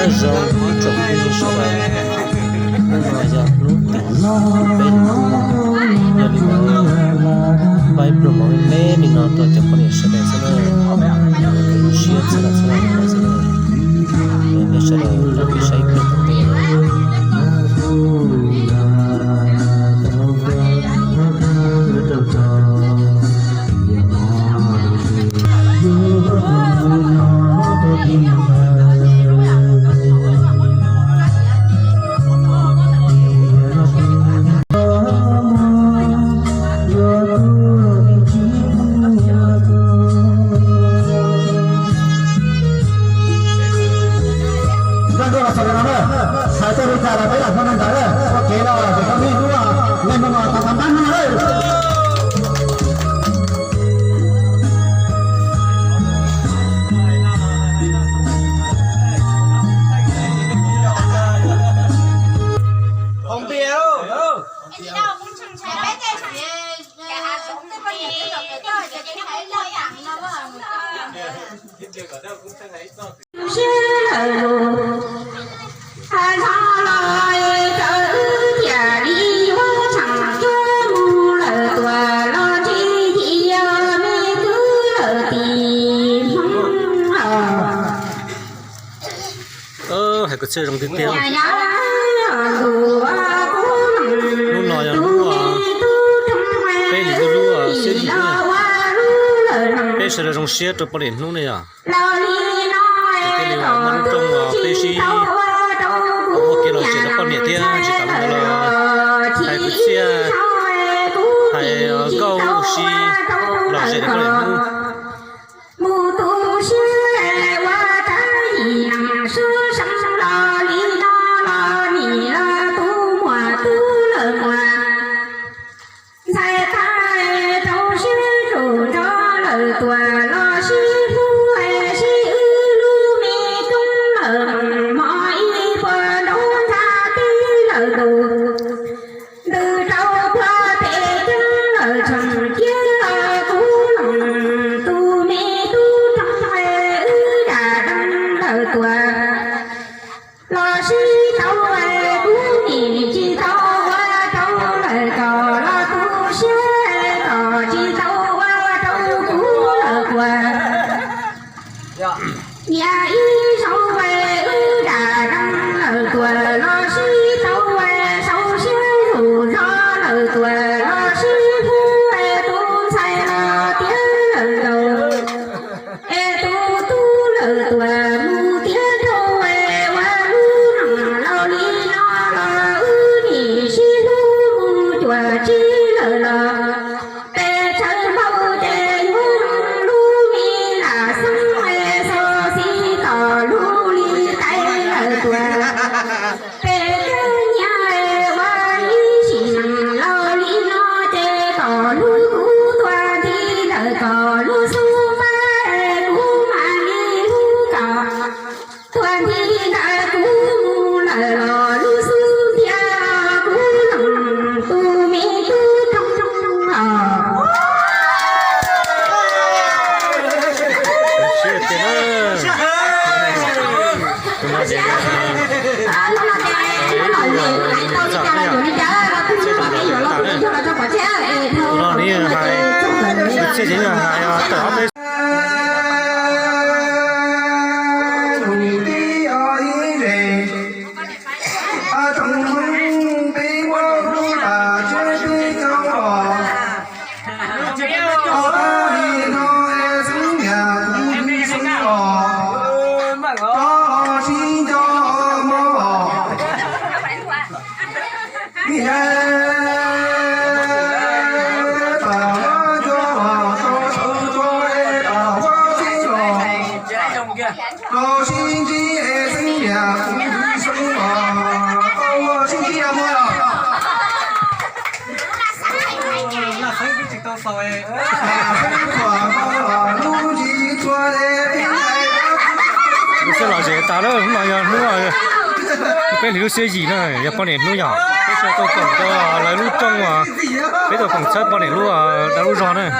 nó rồi đi trộm đi sau này nó nói giờ lúc tỉnh bên giờ đi đâu bay pro mọi mẹ mình nói tôi cho con này sẽ đến sẽ là shit sẽ là mình sẽ là làm sai cái hay có chơi trong tiếng kêu lúc nói là lúc bên này lúc xe gì nữa bên sẽ là trong xe cho bọn lúc này à cái này mà lúc trong bên xe ô kia là sẽ là bọn này thì chỉ cả là hay có xe hay câu xe là sẽ là bọn này lúc谢谢你们，哎呀，等下没。高兴节生呀，福生啊，高兴节么呀？那谁不知道说诶？不是老姐打了很老呀，很老呀。bên thì xe gì này, nhà con này nuôi nhỏ, cái xe tôi cầm cho lấy lúa trong mà, cái tôi cầm sắt con này lúa đã lúa giòn này.